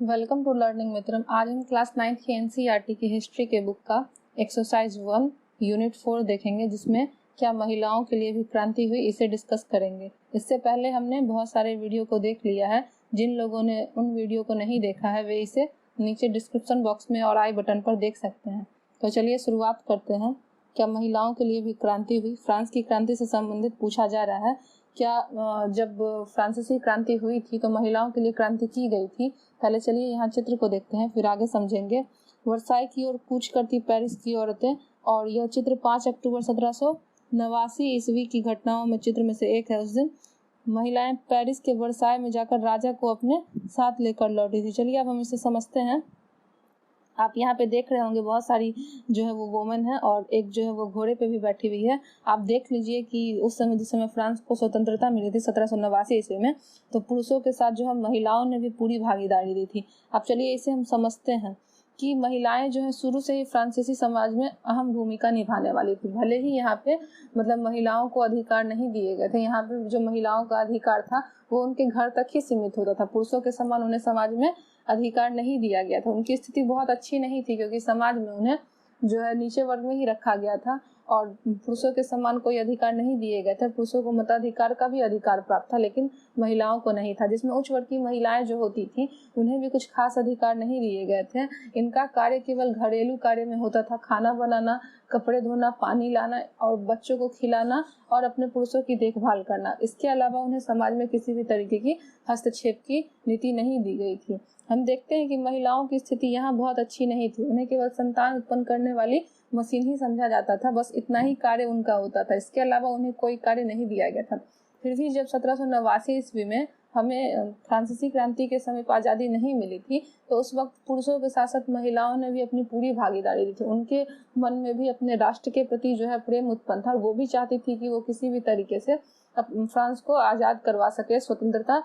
Welcome to learning मित्रम। आज हम class 9 की एनसीईआरटी की हिस्ट्री के बुक का एक्सरसाइज 1 यूनिट 4 देखेंगे, जिसमें क्या महिलाओं के लिए भी क्रांति हुई, इसे डिस्कस करेंगे। इससे पहले हमने बहुत सारे वीडियो को देख लिया है। जिन लोगों ने उन वीडियो को नहीं देखा है वे इसे नीचे डिस्क्रिप्शन बॉक्स में और आई बटन पर देख सकते हैं। तो चलिए शुरुआत करते हैं। क्या महिलाओं के लिए भी क्रांति हुई? फ्रांस की क्रांति से संबंधित पूछा जा रहा है। क्या जब फ्रांसीसी क्रांति हुई थी तो महिलाओं के लिए क्रांति की गई थी? पहले चलिए यहाँ चित्र को देखते हैं, फिर आगे समझेंगे। वर्साई की ओर कूच करती पेरिस की औरतें, और यह चित्र 5 अक्टूबर 1789 ईस्वी की घटनाओं में चित्र में से एक है। उस दिन महिलाएं पेरिस के वर्साई में जाकर राजा को अपने साथ लेकर लौटी थी। चलिए अब हम इसे समझते हैं। आप यहाँ पे देख रहे होंगे बहुत सारी जो है वो वोमेन है, और एक जो है वो घोड़े पे भी बैठी हुई है। आप देख लीजिए कि उस समय जिस समय फ्रांस को स्वतंत्रता मिली थी 1789 ईस्वी में, तो पुरुषों के साथ जो है महिलाओं ने भी पूरी भागीदारी दी थी। अब चलिए इसे हम समझते हैं कि महिलाएं जो है शुरू से ही फ्रांसीसी समाज में अहम भूमिका निभाने वाली थी। भले ही यहाँ पे मतलब महिलाओं को अधिकार नहीं दिए गए थे। यहाँ पे जो महिलाओं का अधिकार था वो उनके घर तक ही सीमित होता था। पुरुषों के समान उन्हें समाज में अधिकार नहीं दिया गया था। उनकी स्थिति बहुत अच्छी नहीं थी, क्योंकि समाज में उन्हें जो है नीचे वर्ग में ही रखा गया था और पुरुषों के समान कोई अधिकार नहीं दिए गए थे। पुरुषों को मताधिकार का भी अधिकार प्राप्त था, लेकिन महिलाओं को नहीं था। जिसमें उच्च वर्ग की महिलाएं जो होती थी उन्हें भी कुछ खास अधिकार नहीं दिए गए थे। इनका कार्य केवल घरेलू कार्य में होता था। खाना बनाना, कपड़े धोना, पानी लाना और बच्चों को खिलाना और अपने पुरुषों की देखभाल करना। इसके अलावा उन्हें समाज में किसी भी तरीके की हस्तक्षेप की नीति नहीं दी गई थी। हम देखते हैं कि महिलाओं की स्थिति यहाँ बहुत अच्छी नहीं थी। उन्हें केवल संतान उत्पन्न करने वाली मशीन ही समझा जाता था। बस इतना ही कार्य उनका होता था। इसके अलावा उन्हें कोई कार्य नहीं दिया गया था। फिर भी जब 1789 ईस्वी में हमें फ्रांसीसी क्रांति के समय आज़ादी नहीं मिली थी, तो उस वक्त पुरुषों के साथ साथ महिलाओं ने भी अपनी पूरी भागीदारी दी थी। उनके मन में भी अपने राष्ट्र के प्रति जो है प्रेम उत्पन्न था। वो भी चाहती थी कि वो किसी भी तरीके से फ्रांस को आज़ाद करवा सके, स्वतंत्रता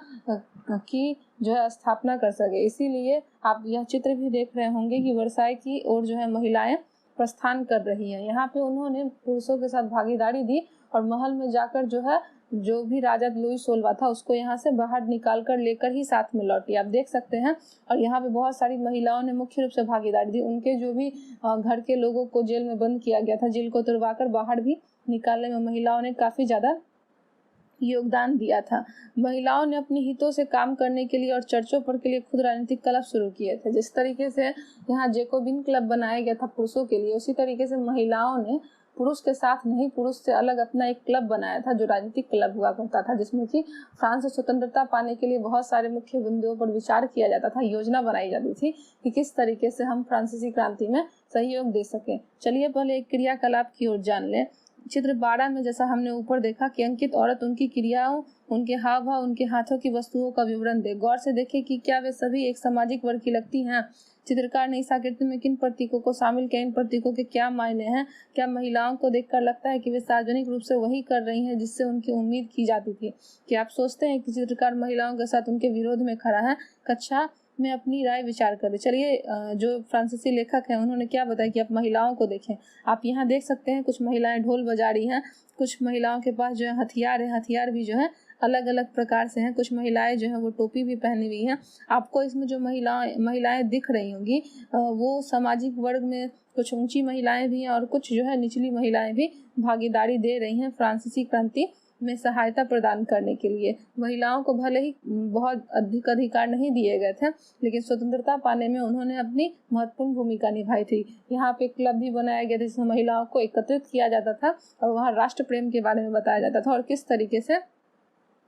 की जो है स्थापना कर सके। इसीलिए आप यह चित्र भी देख रहे होंगे कि वर्साई की ओर जो है महिलाएं प्रस्थान कर रही हैं। यहाँ पे उन्होंने पुरुषों के साथ भागीदारी दी और महल में जाकर जो है जो भी राजा लुई 16वां था उसको यहाँ से बाहर निकाल कर लेकर ही साथ में लौटी। आप देख सकते हैं। और यहाँ पे बहुत सारी महिलाओं ने मुख्य रूप से भागीदारी दी। उनके जो भी घर के लोगों को जेल में बंद किया गया था, जेल को तुड़वा कर बाहर भी निकालने में महिलाओं ने काफी ज्यादा योगदान दिया था। महिलाओं ने अपने हितों से काम करने के लिए और चर्चों पर के लिए खुद राजनीतिक क्लब शुरू किए थे। जिस तरीके से यहाँ जेकोबिन क्लब बनाया गया था पुरुषों के लिए, उसी तरीके से महिलाओं ने पुरुष के साथ नहीं, पुरुष से अलग अपना एक क्लब बनाया था जो राजनीतिक क्लब हुआ करता था, जिसमें कि फ्रांस से स्वतंत्रता पाने के लिए बहुत सारे मुख्य बिंदुओं पर विचार किया जाता था। योजना बनाई जाती थी कि किस तरीके से हम फ्रांसीसी क्रांति में सहयोग दे सके। चलिए पहले एक क्रियाकलाप की ओर जान लें। चित्र 12 में जैसा हमने ऊपर देखा कि अंकित औरत उनकी क्रियाओं, उनके हाव भाव, उनके हाथों की वस्तुओं का विवरण दे। गौर से देखें कि क्या वे सभी एक सामाजिक वर्ग की लगती हैं। चित्रकार ने इस आकृति में किन प्रतीकों को शामिल किया, इन प्रतीकों के क्या मायने हैं? क्या महिलाओं को देखकर लगता है कि वे सार्वजनिक रूप से वही कर रही हैं जिससे उनकी उम्मीद की जाती थी? क्या आप सोचते हैं कि चित्रकार महिलाओं के साथ उनके विरोध में खड़ा है? कक्षा में अपनी राय विचार करें। चलिए जो फ्रांसीसी लेखक हैं उन्होंने क्या बताया कि आप महिलाओं को देखें। आप यहाँ देख सकते हैं कुछ महिलाएं ढोल बजा रही हैं, कुछ महिलाओं के पास जो है हथियार है। हथियार भी जो है अलग अलग प्रकार से हैं। कुछ महिलाएं जो है वो टोपी भी पहनी हुई हैं। आपको इसमें जो महिलाएं दिख रही होंगी वो सामाजिक वर्ग में कुछ ऊंची महिलाएं भी हैं और कुछ जो है निचली महिलाएं भी भागीदारी दे रही हैं फ्रांसीसी क्रांति में सहायता प्रदान करने के लिए। महिलाओं को भले ही बहुत अधिक अधिकार नहीं दिए गए थे, लेकिन स्वतंत्रता पाने में उन्होंने अपनी महत्वपूर्ण भूमिका निभाई थी। यहाँ पे क्लब भी बनाया गया था जिसमें महिलाओं को एकत्रित किया जाता था और वहाँ राष्ट्र प्रेम के बारे में बताया जाता था और किस तरीके से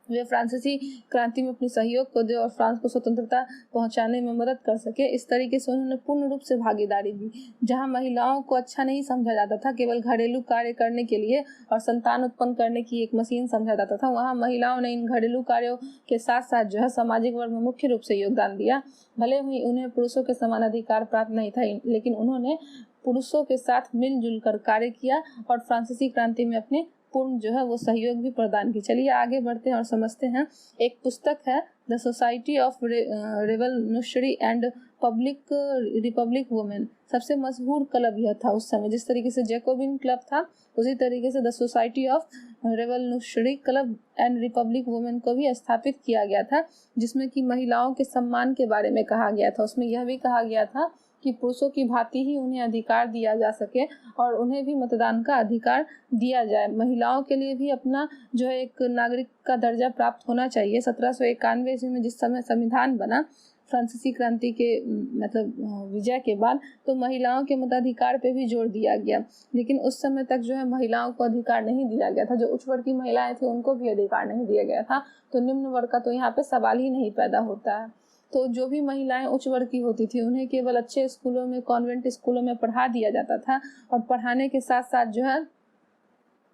वे फ्रांसीसी क्रांति में अपनी सहयोग को दे और फ्रांस को स्वतंत्रता पहुंचाने में मदद कर सके। इस तरीके से उन्होंने पूर्ण रूप से भागीदारी दी। जहां महिलाओं को अच्छा नहीं समझा जाता था, केवल घरेलू कार्य करने के लिए और संतान उत्पन्न करने की एक मशीन समझा जाता था, वहां महिलाओं ने इन घरेलू कार्यों के साथ साथ जो है सामाजिक वर्ग में मुख्य रूप से योगदान दिया। भले ही उन्हें पुरुषों के समान अधिकार प्राप्त नहीं था, लेकिन उन्होंने पुरुषों के साथ मिलजुल कर कार्य किया और फ्रांसीसी क्रांति में अपने पूर्ण जो है वो सहयोग भी प्रदान की। चलिए आगे बढ़ते हैं और समझते हैं। एक पुस्तक है the society of revolutionary and Republic women सबसे मशहूर क्लब यह था उस समय। जिस तरीके से जैकोबिन क्लब था, उसी तरीके से the society of revolutionary club and Republic women को भी स्थापित किया गया था, जिसमें कि महिलाओं के सम्मान के बारे में कहा गया था। उसमें यह भी कहा गया था कि पुरुषों की भांति ही उन्हें अधिकार दिया जा सके और उन्हें भी मतदान का अधिकार दिया जाए। महिलाओं के लिए भी अपना जो है एक नागरिक का दर्जा प्राप्त होना चाहिए। 1791 ईस्वी में जिस समय संविधान बना फ्रांसीसी क्रांति के मतलब विजय के बाद, तो महिलाओं के मताधिकार पे भी जोर दिया गया। लेकिन उस समय तक जो है महिलाओं को अधिकार नहीं दिया गया था। जो उच्च वर्ग की महिलाएं थी उनको भी अधिकार नहीं दिया गया था। तो निम्न वर्ग का तो यहाँ पे सवाल ही नहीं पैदा होता है। तो जो भी महिलाएं उच्च वर्ग की होती थी उन्हें केवल अच्छे स्कूलों में, कॉन्वेंट स्कूलों में पढ़ा दिया जाता था और पढ़ाने के साथ साथ जो है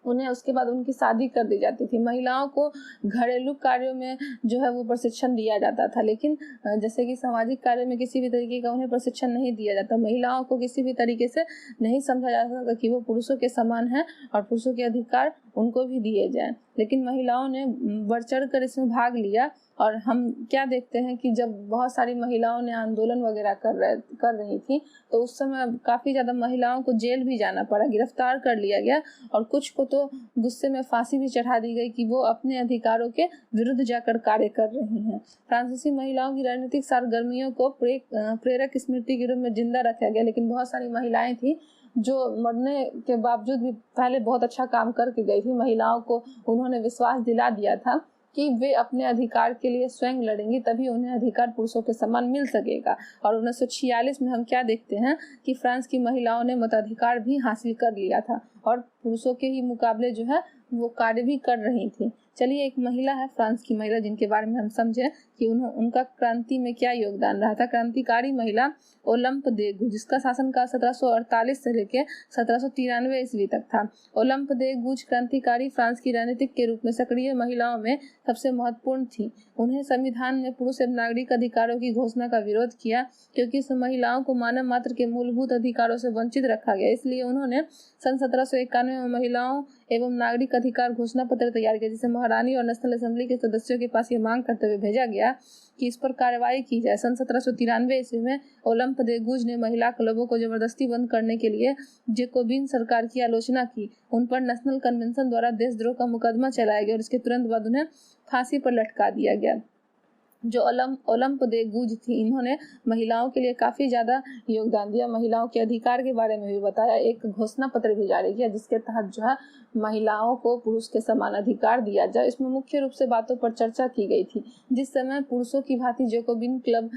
उन्हें उसके बाद उनकी शादी कर दी जाती थी। महिलाओं को घरेलू कार्यों में जो है वो प्रशिक्षण दिया जाता था, लेकिन जैसे कि सामाजिक कार्य में किसी भी तरीके का उन्हें प्रशिक्षण नहीं दिया जाता। महिलाओं को किसी भी तरीके से नहीं समझा जा सकता कि वो पुरुषों के समान है और पुरुषों के अधिकार उनको भी दिए जाएं। लेकिन महिलाओं ने बढ़ चढ़ कर इसमें भाग लिया और हम क्या देखते हैं कि जब बहुत सारी महिलाओं ने आंदोलन वगैरह कर रही थी, तो उस समय काफ़ी ज़्यादा महिलाओं को जेल भी जाना पड़ा, गिरफ्तार कर लिया गया और कुछ को तो गुस्से में फांसी भी चढ़ा दी गई कि वो अपने अधिकारों के विरुद्ध जाकर कार्य कर रही हैं। फ्रांसीसी महिलाओं की राजनीतिक सरगर्मियों को प्रेरक स्मृति के रूप में जिंदा रखा गया, लेकिन बहुत सारी महिलाएं थी जो मरने के बावजूद भी पहले बहुत अच्छा काम करके गई थी। महिलाओं को उन्होंने विश्वास दिला दिया था कि वे अपने अधिकार के लिए स्वयं लड़ेंगी, तभी उन्हें अधिकार पुरुषों के समान मिल सकेगा। और 1946 में हम क्या देखते हैं कि फ्रांस की महिलाओं ने मताधिकार भी हासिल कर लिया था और पुरुषों के ही मुकाबले जो है वो कार्य भी कर रही थी। चलिए, एक महिला है फ्रांस की महिला जिनके बारे में हम समझें कि उनका क्रांति में क्या योगदान रहा था। क्रांतिकारी महिला ओलंप दे गूज, जिसका शासनकाल 1748 से लेकर 1793 ईस्वी तक था। ओलंप दे गूज क्रांतिकारी फ्रांस की राजनीतिक के रूप में सक्रिय महिलाओं में सबसे महत्वपूर्ण थी। उन्हें संविधान में पुरुष एवं नागरिक अधिकारों की घोषणा का विरोध किया, क्योंकि इस महिलाओं को मानव मात्र के मूलभूत अधिकारों से वंचित रखा गया। इसलिए उन्होंने सन 1791 में महिलाओं एवं नागरिक अधिकार घोषणा पत्र तैयार किया, जिसे महारानी और नेशनल असेंबली के सदस्यों के पास ये मांग करते हुए भेजा गया कि इस पर कार्रवाई की जाए। सन 1793 ईस्वी में ओलंप दे गूज ने महिला क्लबों को जबरदस्ती बंद करने के लिए जैकोबिन सरकार की आलोचना की। उन पर नेशनल कन्वेंशन द्वारा देशद्रोह का मुकदमा चलाया गया और इसके तुरंत बाद उन्हें फांसी पर लटका दिया गया। जो ओलंप दे गूज थी, इन्होंने महिलाओं के लिए काफ़ी ज़्यादा योगदान दिया, महिलाओं के अधिकार के बारे में भी बताया। एक घोषणा पत्र भी जारी किया जिसके तहत जो है महिलाओं को पुरुष के समान अधिकार दिया जाए। इसमें मुख्य रूप से बातों पर चर्चा की गई थी। जिस समय पुरुषों की भांति जैकोबिन क्लब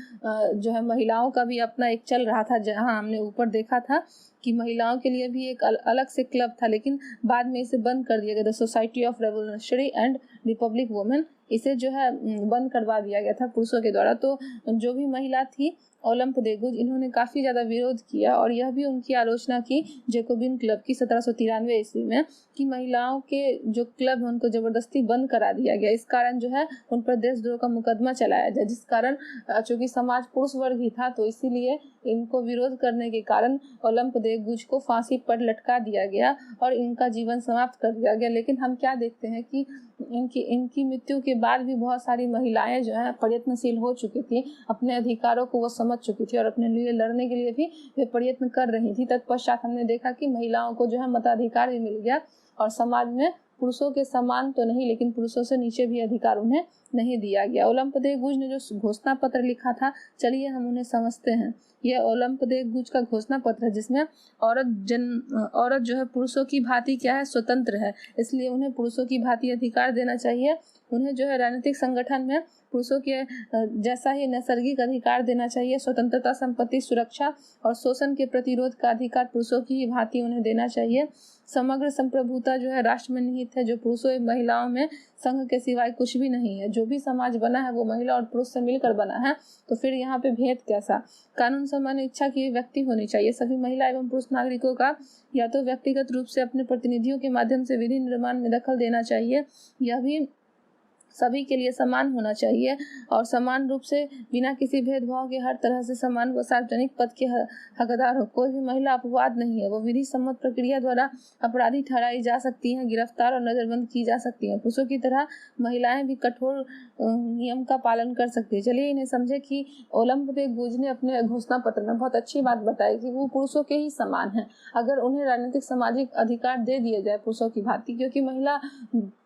जो है महिलाओं का भी अपना एक चल रहा था, जहाँ हमने ऊपर देखा था कि महिलाओं के लिए भी एक अलग से क्लब था, लेकिन बाद में इसे बंद कर दिया गया। The society of revolutionary and Republic women, इसे जो है बंद करवा दिया गया था पुरुषों के द्वारा। तो जो भी महिला थी ओलंप दे गूज, इन्होंने काफ़ी ज़्यादा विरोध किया और यह भी उनकी आलोचना की जैकोबिन क्लब की 1793 ईस्वी में कि महिलाओं के जो क्लब है उनको ज़बरदस्ती बंद करा दिया गया। इस कारण जो है उन पर देशद्रोह का मुकदमा चलाया जाए, जिस कारण चूँकि समाज पुरुष वर्ग ही था, तो इसीलिए इनको विरोध करने के कारण ओलंप दे गूज को फांसी पर लटका दिया गया और इनका जीवन समाप्त कर दिया गया। लेकिन हम क्या देखते हैं कि इनकी मृत्यु के बाद भी बहुत सारी महिलाएं जो है प्रयत्नशील हो चुकी थी, अपने अधिकारों को वो समझ चुकी थी और अपने लिए लड़ने के लिए भी वे प्रयत्न कर रही थी। तत्पश्चात हमने देखा कि महिलाओं को जो है मताधिकार भी मिल गया और समाज में पुरुषों के समान तो नहीं, लेकिन पुरुषों से नीचे भी अधिकार उन्हें नहीं दिया गया। ओलंप दे गूज ने जो घोषणा पत्र लिखा था, चलिए हम उन्हें समझते हैं। यह ओलंप दे गूज का घोषणा पत्र है जिसमें औरत जो है पुरुषों की भांति क्या है, स्वतंत्र है, इसलिए उन्हें पुरुषों की भांति अधिकार देना चाहिए। उन्हें जो है राजनीतिक संगठन में पुरुषों के जैसा ही नैसर्गिक अधिकार देना चाहिए। स्वतंत्रता, संपत्ति, सुरक्षा और शोषण के प्रतिरोध का अधिकार पुरुषों की ही भांति उन्हें देना चाहिए। समग्र संप्रभुता जो है राष्ट्र में निहित है, जो पुरुषों एवं महिलाओं में संघ के सिवाय कुछ भी नहीं है। जो भी समाज बना है वो महिला और पुरुष से मिलकर बना है, तो फिर यहाँ पे भेद कैसा। कानून समान इच्छा की व्यक्ति होनी चाहिए। सभी महिला एवं पुरुष नागरिकों का या तो व्यक्तिगत रूप से अपने प्रतिनिधियों के माध्यम से विधि निर्माण में दखल देना चाहिए, या भी सभी के लिए समान होना चाहिए और समान रूप से बिना किसी भेदभाव के हर तरह से समान व सार्वजनिक पद के हकदार हो। कोई भी महिला अपवाद नहीं है, वो विधि सम्मत प्रक्रिया द्वारा अपराधी ठहराई जा सकती हैं, गिरफ्तार और नजरबंद की जा सकती हैं। पुरुषों की तरह महिलाएं भी कठोर नियम का पालन कर सकती है। चलिए इन्हें समझे कि ओलंप दे गुज ने अपने घोषणा पत्र में बहुत अच्छी बात बताई कि वो पुरुषों के ही समान है। अगर उन्हें राजनीतिक सामाजिक अधिकार दे दिए जाए पुरुषों की भांति, क्योंकि महिला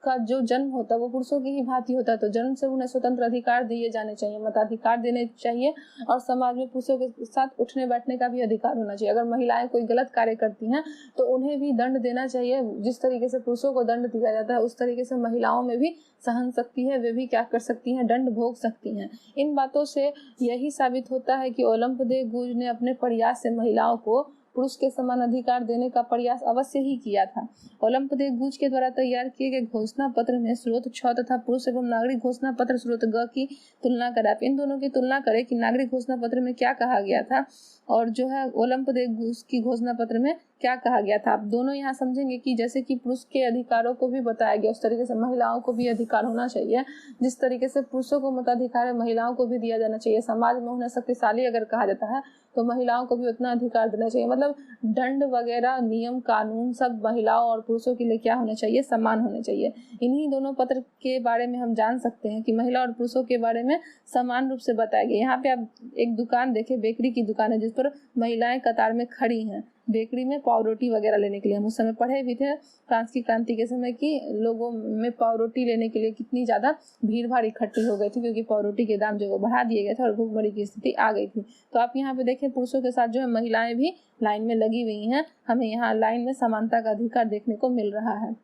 का जो जन्म होता है वो पुरुषों की ही भांति होता है, तो जन्म से उन्हें स्वतंत्र अधिकार दिए जाने चाहिए, मताधिकार देने चाहिए और समाज में पुरुषों के साथ उठने बैठने का भी अधिकार होना चाहिए। अगर महिलाएं कोई गलत कार्य करती हैं तो उन्हें भी दंड देना चाहिए। जिस तरीके से पुरुषों को दंड दिया जाता है उस तरीके से महिलाओं में भी सहन शक्ति है, वे भी क्या कर सकती हैं, दंड भोग सकती हैं। इन बातों से यही साबित होता है कि ओलंप दे गुज ने अपने प्रयास से महिलाओं को पुरुष के समान अधिकार देने का प्रयास अवश्य ही किया था। ओलंप दे गुज के द्वारा तैयार किए गए घोषणा पत्र में स्रोत 6 तथा पुरुष एवं नागरिक घोषणा पत्र स्रोत ग की तुलना करें। आप इन दोनों की तुलना करें कि नागरिक घोषणा पत्र में क्या कहा गया था और जो है ओलंप दे गुज की घोषणा पत्र में क्या कहा गया था। आप दोनों यहाँ समझेंगे कि जैसे कि पुरुष के अधिकारों को भी बताया गया उस तरीके से महिलाओं को भी अधिकार होना चाहिए। जिस तरीके से पुरुषों को मताधिकार है महिलाओं को भी दिया जाना चाहिए। समाज में उन्हें शक्तिशाली अगर कहा जाता है तो महिलाओं को भी उतना अधिकार देना चाहिए। मतलब दंड वगैरह नियम कानून सब महिलाओं और पुरुषों के लिए क्या होना चाहिए, समान होने चाहिए। इन्हीं दोनों पत्र के बारे में हम जान सकते हैं कि महिला और पुरुषों के बारे में समान रूप से बताया गया। यहाँ पे आप एक दुकान देखें, बेकरी की दुकान है जिस पर महिलाएं कतार में खड़ी हैं बेकरी में पाव रोटी वगैरह लेने के लिए। हम उस समय पढ़े भी थे फ्रांस की क्रांति के समय की लोगों में पाव रोटी लेने के लिए कितनी ज्यादा भीड़ भाड़ इकट्ठी हो गई थी, क्योंकि पाव रोटी के दाम जो वो बढ़ा दिए गए थे और भूखमरी की स्थिति आ गई थी। तो आप यहाँ पे देखें पुरुषों के साथ जो है महिलाएं भी लाइन में लगी हुई हैं। हमें यहाँ लाइन में समानता का अधिकार देखने को मिल रहा है।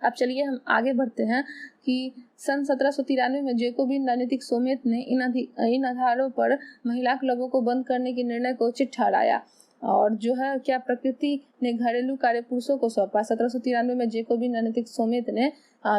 अब चलिए हम आगे बढ़ते हैं कि सन 1793 में जैकोबिन राजनीतिक सोमेत ने इन आधारों पर महिला क्लबों को बंद करने के निर्णय को उचित ठहराया और जो है क्या प्रकृति ने घरेलू कार्य पुरुषों को सौंपा। 1793 में जैकोबिन राजनीतिक सोमेत ने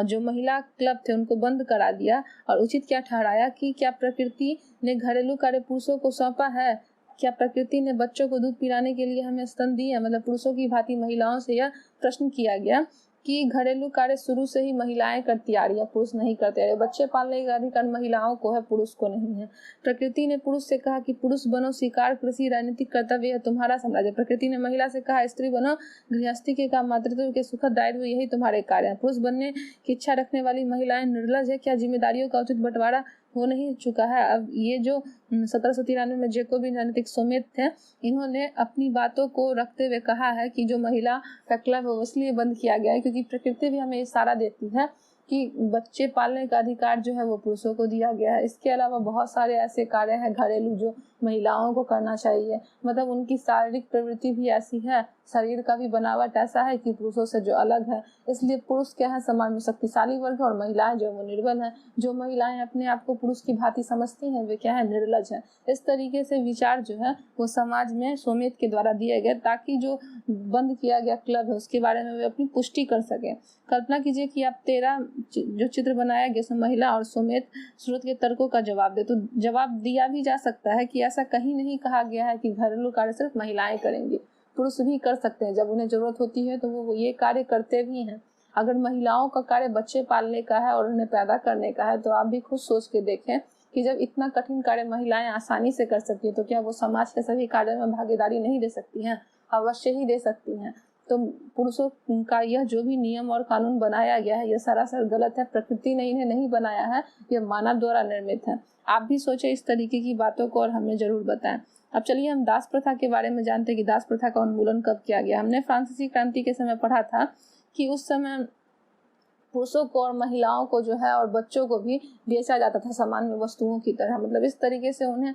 जो महिला क्लब थे उनको बंद करा दिया और उचित क्या ठहराया कि क्या प्रकृति ने घरेलू कार्य पुरुषों को सौंपा है। क्या प्रकृति ने बच्चों को दूध पिलाने के लिए हमें स्तन दिए। मतलब पुरुषों की भांति महिलाओं से यह प्रश्न किया गया कि घरेलू कार्य शुरू से ही महिलाएं करती आ रही है, पुरुष नहीं करते आ रहे। बच्चे पालने का अधिकार महिलाओं को है, पुरुष को नहीं है। प्रकृति ने पुरुष से कहा कि पुरुष बनो, शिकार कृषि राजनीतिक कर्तव्य है तुम्हारा साम्राज्य। प्रकृति ने महिला से कहा स्त्री बनो, गृहस्थी के काम मातृत्व के सुखद दायित्व यही तुम्हारे कार्य है। पुरुष बनने की इच्छा रखने वाली महिलाएं निर्लज है, क्या जिम्मेदारियों का उचित बंटवारा हो नहीं चुका है। अब ये जो 1793 में जैकोबिन राजनीतिक सोमेत थे इन्होंने अपनी बातों को रखते हुए कहा है कि जो महिला का क्लब है वो इसलिए बंद किया गया है क्योंकि प्रकृति भी हमें इशारा देती है कि बच्चे पालने का अधिकार जो है वो पुरुषों को दिया गया है। इसके अलावा बहुत सारे ऐसे कार्य हैं घरेलू जो महिलाओं को करना चाहिए। मतलब उनकी शारीरिक प्रवृत्ति भी ऐसी है, शरीर का भी बनावट ऐसा है कि पुरुषों से जो अलग है। इसलिए पुरुष क्या है, समाज में शक्तिशाली वर्ग है और महिलाएं जो वो निर्बल हैं। जो महिलाएं अपने आप को पुरुष की भांति समझती हैं वे क्या है, निर्लज है। इस तरीके से विचार जो है वो समाज में सोमेत के द्वारा दिए गए ताकि जो बंद किया गया क्लब है उसके बारे में वे अपनी पुष्टि कर सके। कल्पना कीजिए कि आप 13 जो चित्र बनाया गया उसमें महिला और सोमेत स्रोत के तर्कों का जवाब दे। तो जवाब दिया भी जा सकता है कि ऐसा कहीं नहीं कहा गया है कि घरेलू कार्य सिर्फ महिलाएं करेंगी, पुरुष भी कर सकते हैं। जब उन्हें जरूरत होती है तो वो ये कार्य करते भी हैं। अगर महिलाओं का कार्य बच्चे पालने का है और उन्हें पैदा करने का है तो आप भी खुद सोच के देखें कि जब इतना कठिन कार्य महिलाएं आसानी से कर सकती है तो क्या वो समाज के सभी कार्यों में भागीदारी नहीं दे सकती हैं? अवश्य ही दे सकती हैं। तो पुरुषों का यह जो भी नियम और कानून बनाया गया है यह सरासर गलत है। प्रकृति ने इन्हें नहीं बनाया है, यह मानव द्वारा निर्मित है। आप भी सोचें इस तरीके की बातों को और हमें जरूर बताएं। अब चलिए हम दास प्रथा के बारे में जानते हैं कि दास प्रथा का उन्मूलन कब किया गया। हमने फ्रांसीसी क्रांति के समय पढ़ा था कि उस समय पुरुषों को और महिलाओं को जो है और बच्चों को भी बेचा जाता था सामान्य वस्तुओं की तरह। मतलब इस तरीके से उन्हें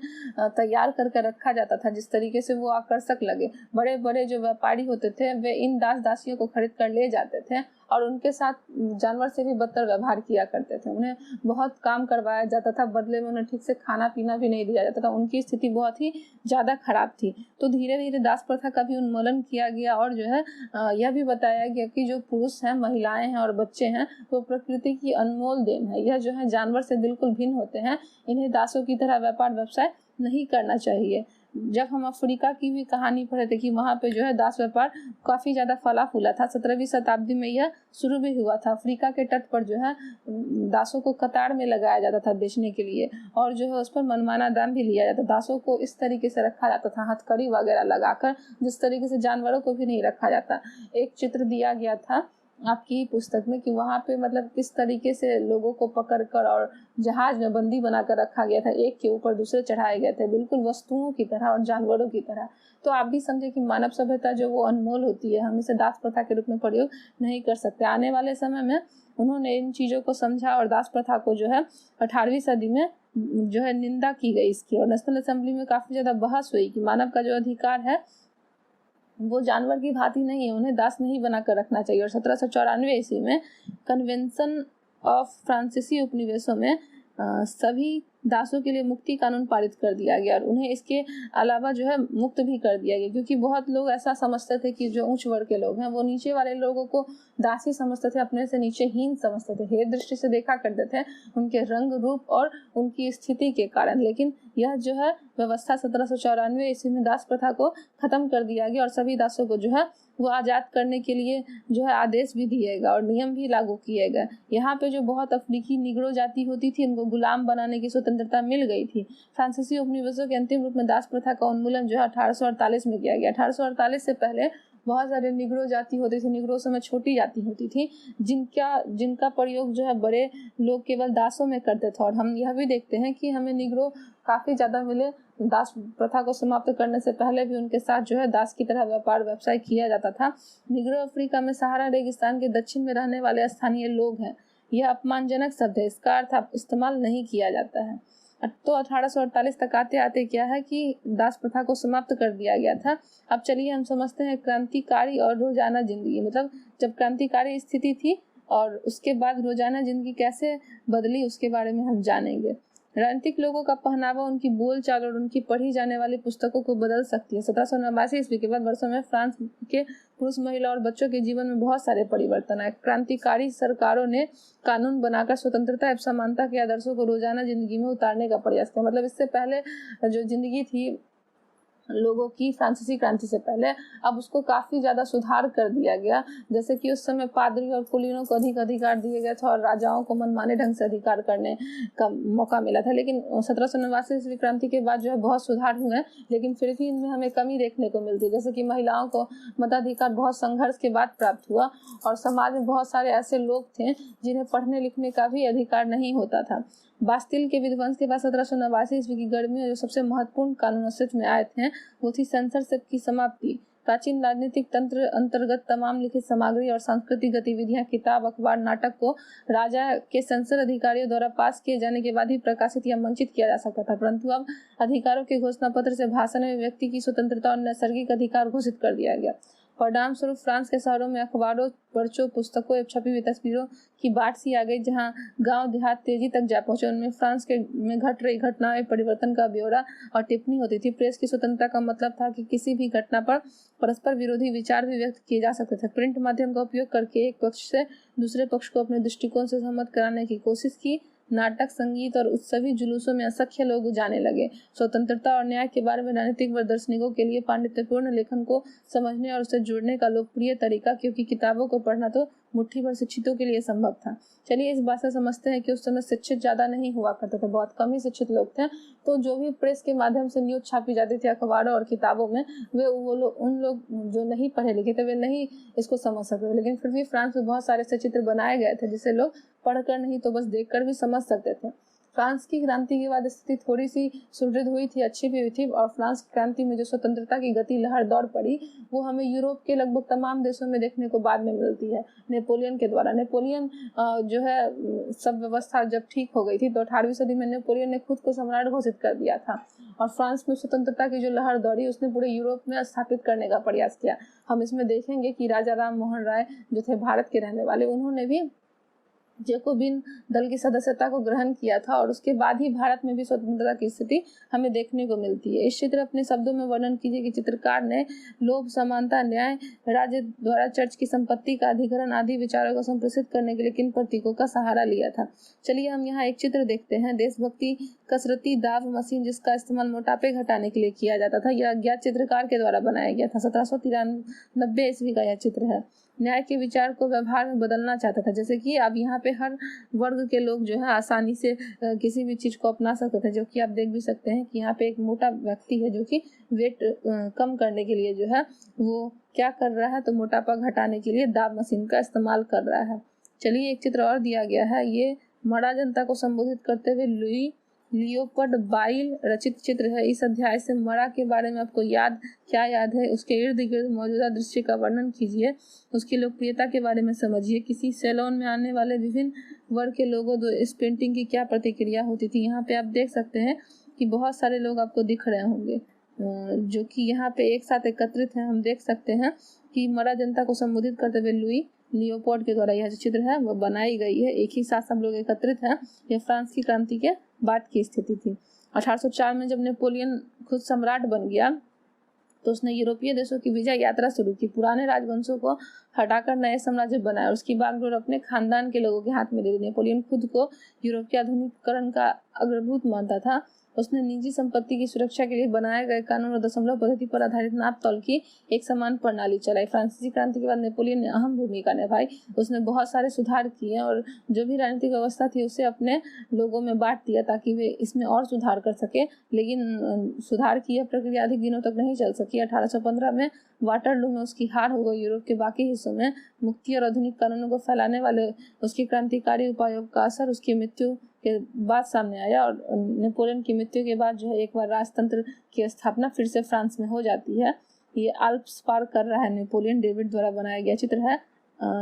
तैयार करके रखा जाता था जिस तरीके से वो आकर्षक लगे। बड़े बड़े जो व्यापारी होते थे वे इन दास दासियों को खरीद कर ले जाते थे और उनके साथ जानवर से भी बदतर व्यवहार किया करते थे। उन्हें बहुत काम करवाया जाता था, बदले में उन्हें ठीक से खाना पीना भी नहीं दिया जाता था। उनकी स्थिति बहुत ही ज़्यादा खराब थी। तो धीरे धीरे दास प्रथा का भी उन्मूलन किया गया और जो है यह भी बताया गया कि जो पुरुष हैं, महिलाएं हैं और बच्चे हैं वो प्रकृति की अनमोल देन है। यह जो है जानवर से बिल्कुल भिन्न होते हैं। इन्हें दासों की तरह व्यापार व्यवसाय नहीं करना चाहिए। जब हम अफ्रीका की भी कहानी पढ़े थे कि वहाँ पे जो है दास व्यापार काफ़ी ज़्यादा फला फूला था। 17वीं शताब्दी में यह शुरू भी हुआ था। अफ्रीका के तट पर जो है दासों को कतार में लगाया जाता था बेचने के लिए, और जो है उस पर मनमाना दाम भी लिया जाता। दासों को इस तरीके से रखा जाता था, हथकड़ी वगैरह लगाकर, जिस तरीके से जानवरों को भी नहीं रखा जाता। एक चित्र दिया गया था आपकी पुस्तक में कि वहाँ पे मतलब किस तरीके से लोगों को पकड़कर और जहाज में बंदी बनाकर रखा गया था, एक के ऊपर दूसरे चढ़ाए गए थे, बिल्कुल वस्तुओं की तरह और जानवरों की तरह। तो आप भी समझे कि मानव सभ्यता जो वो अनमोल होती है, हम इसे दास प्रथा के रूप में प्रयोग नहीं कर सकते। आने वाले समय में उन्होंने इन चीज़ों को समझा और दास प्रथा को जो है 18वीं सदी में जो है निंदा की गई इसकी, और नेशनल असेंबली में काफ़ी ज़्यादा बहस हुई कि मानव का जो अधिकार है वो जानवर की भांति नहीं है, उन्हें दास नहीं बनाकर रखना चाहिए। और 1794 ईस्वी में कन्वेंशन ऑफ फ्रांसीसी उपनिवेशों में सभी दासों के लिए मुक्ति कानून पारित कर दिया गया और उन्हें इसके अलावा जो है मुक्त भी कर दिया गया, क्योंकि बहुत लोग ऐसा समझते थे कि जो उच्च वर्ग के लोग हैं वो नीचे वाले लोगों को दासी समझते थे, अपने से नीचे हीन समझते थे, हेय दृष्टि से देखा करते थे उनके रंग रूप और उनकी स्थिति के कारण। लेकिन यह जो है व्यवस्था 1794 ईस्वी में दास प्रथा को खत्म कर दिया गया और सभी दासों को जो है वो आज़ाद करने के लिए जो है आदेश भी दिए गए और नियम भी लागू किए गए। यहाँ पे जो बहुत अफ्रीकी निग्रो जाति होती थी उनको गुलाम बनाने की स्वतंत्रता मिल गई थी। फ्रांसीसी उपनिवेशों के अंतिम रूप में दास प्रथा का उन्मूलन जो है 1848 में किया गया। 1848 से पहले बहुत सारे निग्रो जाति होती थी, निग्रो समय छोटी जाति होती थी जिनका प्रयोग जो है बड़े लोग केवल दासों में करते थे। और हम यह भी देखते हैं कि हमें निग्रो काफ़ी ज़्यादा मिले। दास प्रथा को समाप्त करने से पहले भी उनके साथ जो है दास की तरह व्यापार व्यवसाय किया जाता था। निग्रो अफ्रीका में सहारा रेगिस्तान के दक्षिण में रहने वाले स्थानीय लोग हैं। यह अपमानजनक शब्द है, इसका अर्थ अब इस्तेमाल नहीं किया जाता है। तो 1848 तक आते आते क्या है कि दास प्रथा को समाप्त कर दिया गया था। अब चलिए हम समझते हैं क्रांतिकारी और रोजाना जिंदगी, मतलब जब क्रांतिकारी स्थिति थी और उसके बाद रोजाना जिंदगी कैसे बदली उसके बारे में हम जानेंगे। राजनीतिक लोगों का पहनावा उनकी बोल चाल और उनकी पढ़ी जाने वाली पुस्तकों को बदल सकती है। 1789 ईस्वी के बाद वर्षों में फ्रांस के पुरुष, महिला और बच्चों के जीवन में बहुत सारे परिवर्तन आए। क्रांतिकारी सरकारों ने कानून बनाकर स्वतंत्रता एवं समानता के आदर्शों को रोजाना जिंदगी में उतारने का प्रयास किया। मतलब इससे पहले जो जिंदगी थी लोगों की फ्रांसीसी क्रांति से पहले, अब उसको काफ़ी ज़्यादा सुधार कर दिया गया। जैसे कि उस समय पादरी और कुलीनों को अधिक अधिकार दिए गए थे और राजाओं को मनमाने ढंग से अधिकार करने का मौका मिला था। लेकिन 1789 ईस्वी क्रांति के बाद जो है बहुत सुधार हुए, लेकिन फिर भी इनमें हमें कमी देखने को मिलती है। जैसे कि महिलाओं को मताधिकार बहुत संघर्ष के बाद प्राप्त हुआ और समाज में बहुत सारे ऐसे लोग थे जिन्हें पढ़ने लिखने का भी अधिकार नहीं होता था। बास्तिल के विध्वंस के बाद 1789 ईस्वी की गर्मी में जो सबसे महत्वपूर्ण कानून अस्तित्व में आए थे वो थी सेंसरशिप की समाप्ति। प्राचीन राजनीतिक तंत्र अंतर्गत तमाम लिखित सामग्री और सांस्कृतिक गतिविधियां, किताब, अखबार, नाटक को राजा के सेंसर अधिकारियों द्वारा पास किए जाने के बाद ही प्रकाशित या मंचित किया जा सकता था। परंतु अब अधिकारों के घोषणा पत्र से भाषण में व्यक्ति की स्वतंत्रता और नैसर्गिक अधिकार घोषित कर दिया गया। परिणाम स्वरूप फ्रांस के शहरों में अखबारों, पर्चों, पुस्तकों एवं छपी हुई तस्वीरों की बाढ़ सी आ गई, जहां गांव देहात तेजी तक जा पहुंचे। उनमें फ्रांस में घट रही घटनाएं, परिवर्तन का ब्यौरा और टिप्पणी होती थी। प्रेस की स्वतंत्रता का मतलब था कि किसी भी घटना पर परस्पर विरोधी विचार भी व्यक्त किए जा सकते थे। प्रिंट माध्यम का उपयोग करके एक पक्ष से दूसरे पक्ष को अपने दृष्टिकोण से सहमत कराने की कोशिश की। नाटक, संगीत और उत्सवी जुलूसों में असंख्य लोग जाने लगे। स्वतंत्रता और न्याय के बारे में राजनीतिक व दार्शनिकों के लिए पांडित्यपूर्ण लेखन को समझने और उसे जुड़ने का लोकप्रिय तरीका, क्योंकि किताबों को पढ़ना तो मुट्ठी भर शिक्षितों के लिए संभव था। चलिए इस बात से समझते हैं कि उस समय शिक्षित ज्यादा नहीं हुआ करते थे, बहुत कम ही शिक्षित लोग थे। तो जो भी प्रेस के माध्यम से न्यूज छापी जाती थी अखबारों और किताबों में, उन लोग जो नहीं पढ़े लिखे थे वे नहीं इसको समझ सकते थे। लेकिन फिर भी फ्रांस में बहुत सारे ऐसे चित्र बनाए गए थे जिसे लोग पढ़कर नहीं तो बस देखकर भी समझ सकते थे। फ्रांस की क्रांति के बाद स्थिति थोड़ी सी सुदृढ़ हुई थी, अच्छी भी हुई थी। और फ्रांस की क्रांति में जो स्वतंत्रता की गति लहर दौड़ पड़ी वो हमें यूरोप के लगभग तमाम देशों में देखने को बाद में मिलती है नेपोलियन के द्वारा। नेपोलियन जो है सब व्यवस्था जब ठीक हो गई थी तो 18वीं सदी में नेपोलियन ने खुद को सम्राट घोषित कर दिया था और फ्रांस में स्वतंत्रता की जो लहर दौड़ी उसने पूरे यूरोप में स्थापित करने का प्रयास किया। हम इसमें देखेंगे कि राजा राम मोहन राय जो थे भारत के रहने वाले, उन्होंने भी जैकोबिन दल की सदस्यता को ग्रहण किया था और उसके बाद ही भारत में भी स्वतंत्रता की स्थिति हमें देखने को मिलती है। इस चित्र अपने शब्दों में वर्णन कीजिए कि चित्रकार ने लोभ, समानता, न्याय, राज्य द्वारा चर्च की संपत्ति का अधिग्रहण आदि विचारों को संप्रेषित करने के लिए किन प्रतीकों का सहारा लिया था। चलिए हम यहाँ एक चित्र देखते हैं। देशभक्ति कसरती दाव मशीन जिसका इस्तेमाल मोटापे घटाने के लिए किया जाता था, यह अज्ञात चित्रकार के द्वारा बनाया गया था। 1793 ईस्वी का यह चित्र है। न्याय के विचार को व्यवहार में बदलना चाहता था, जैसे कि अब यहाँ पे हर वर्ग के लोग जो है आसानी से किसी भी चीज को अपना सकते थे, जो कि आप देख भी सकते हैं कि यहाँ पे एक मोटा व्यक्ति है जो कि वेट कम करने के लिए जो है वो क्या कर रहा है, तो मोटापा घटाने के लिए दाब मशीन का इस्तेमाल कर रहा है। चलिए एक चित्र और दिया गया है। ये मरा जनता को संबोधित करते हुए लुई लियोपोल्ड बाइल रचित चित्र है। इस अध्याय से मरा के बारे में आपको क्या याद है, उसके इर्द गिर्द मौजूदा दृश्य का वर्णन कीजिए, उसकी लोकप्रियता के बारे में समझिए। किसी सैलून में आने वाले विभिन्न वर्ग के लोगों द्वारा इस पेंटिंग की क्या प्रतिक्रिया होती थी। यहाँ पे आप देख सकते हैं कि बहुत सारे लोग आपको दिख रहे होंगे जो कि यहाँ पे एक साथ एकत्रित हैं। हम देख सकते हैं कि मरा जनता को संबोधित करते हुए लुई लियोपोल्ड के द्वारा यह जो चित्र है वह बनाई गई है। एक ही साथ सब लोग एकत्रित हैं। यह फ्रांस की क्रांति के बाद की स्थिति थी। 1804 में जब नेपोलियन खुद सम्राट बन गया तो उसने यूरोपीय देशों की विजय यात्रा शुरू की, पुराने राजवंशों को हटाकर नए साम्राज्य बनाए और उसकी बागडोर अपने खानदान के लोगों के हाथ में दे दी। नेपोलियन खुद को यूरोप के आधुनिकीकरण का अग्रदूत मानता था। उसने निजी संपत्ति की सुरक्षा के लिए बनाए गए कानून और दशमलव पद्धति पर आधारित नाप तौल की एक समान प्रणाली चलाई। फ्रांसीसी क्रांति के बाद नेपोलियन ने अहम भूमिका निभाई। उसने बहुत सारे सुधार किए और जो भी राजनीतिक व्यवस्था थी उसे अपने लोगों में बांट दिया ताकि वे इसमें और सुधार कर सके, लेकिन सुधार की यह प्रक्रिया अधिक दिनों तक नहीं चल सकी। 1815 में वाटरलू में उसकी हार हो गई। यूरोप के बाकी हिस्सों में मुक्ति और आधुनिक कानूनों को फैलाने वाले उसके क्रांतिकारी उपायों का असर उसकी मृत्यु के बाद सामने आया और नेपोलियन की मृत्यु के बाद जो है एक बार राजतंत्र की स्थापना फिर से फ्रांस में हो जाती है। ये आल्प्स पार कर रहा है नेपोलियन, डेविड द्वारा बनाया गया चित्र है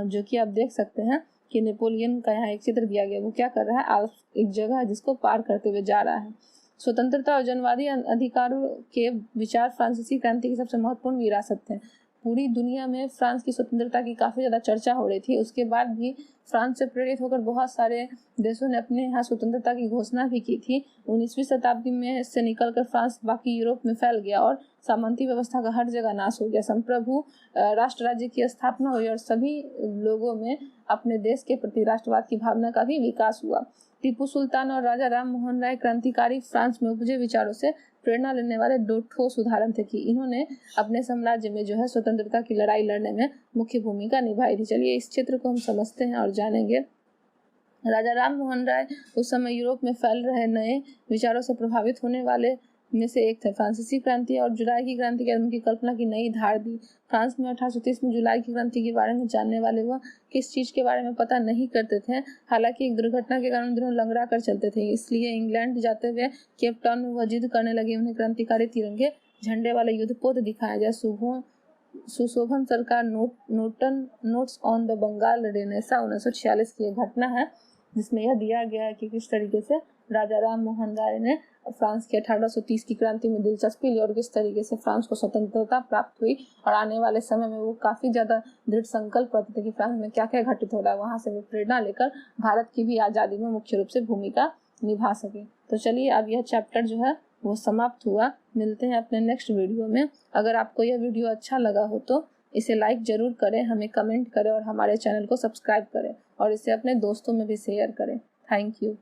जो कि आप देख सकते हैं कि नेपोलियन का यहाँ एक चित्र दिया गया। वो क्या कर रहा है, आल्प्स एक जगह है जिसको पार करते हुए जा रहा है। स्वतंत्रता और जनवादी अधिकारों के विचार फ्रांसीसी क्रांति की सबसे महत्वपूर्ण विरासत थे। पूरी दुनिया में फ्रांस की स्वतंत्रता की काफ़ी ज़्यादा चर्चा हो रही थी। उसके बाद भी फ्रांस से प्रेरित होकर बहुत सारे देशों ने अपने यहाँ स्वतंत्रता की घोषणा भी की थी। 19वीं शताब्दी में से निकलकर फ्रांस बाकी यूरोप में फैल गया और सामंती व्यवस्था का हर जगह नाश हो गया। संप्रभु राष्ट्र राज्य की स्थापना हुई और सभी लोगों में अपने देश के प्रति राष्ट्रवाद की भावना का भी विकास हुआ। टीपू सुल्तान और राजा राम मोहन राय क्रांतिकारी फ्रांस में उपजे विचारों से प्रेरणा लेने वाले दो ठोस उदाहरण थे कि इन्होंने अपने साम्राज्य में जो है स्वतंत्रता की लड़ाई लड़ने में मुख्य भूमिका निभाई थी। चलिए इस क्षेत्र को हम समझते हैं और जानेंगे। राजा राम मोहन राय उस समय यूरोप में फैल रहे नए विचारों से प्रभावित होने वाले में से एक थे। फ्रांसीसी क्रांति और जुलाई की क्रांति के उनकी कल्पना की नई धार दी। फ्रांस में 1830 में जुलाई की क्रांति के बारे में जानने वाले वह किस चीज के बारे में पता नहीं करते थे। हालांकि एक दुर्घटना के कारण दोनों लंगड़ा कर चलते थे, इसलिए इंग्लैंड जाते हुए केप टाउन में वह जिद करने लगे उन्हें क्रांतिकारी तिरंगे झंडे वाले युद्धपोत दिखाया जाए। Sushobhan Sarkar notes on the Bengal renaissance 1946 की एक घटना है जिसमें यह दिया गया है कि किस तरीके से राजा राम मोहन राय ने फ्रांस की 1830 की क्रांति में दिलचस्पी ली और किस तरीके से फ्रांस को स्वतंत्रता प्राप्त हुई और आने वाले समय में वो काफ़ी ज़्यादा दृढ़ संकल्प रखते थे कि फ्रांस में क्या क्या घटित हो रहा है, वहाँ से वे प्रेरणा लेकर भारत की भी आज़ादी में मुख्य रूप से भूमिका निभा सके। तो चलिए अब यह चैप्टर जो है वो समाप्त हुआ। मिलते हैं अपने नेक्स्ट वीडियो में। अगर आपको यह वीडियो अच्छा लगा हो तो इसे लाइक ज़रूर करें, हमें कमेंट करें और हमारे चैनल को सब्सक्राइब करें और इसे अपने दोस्तों में भी शेयर करें। Thank you.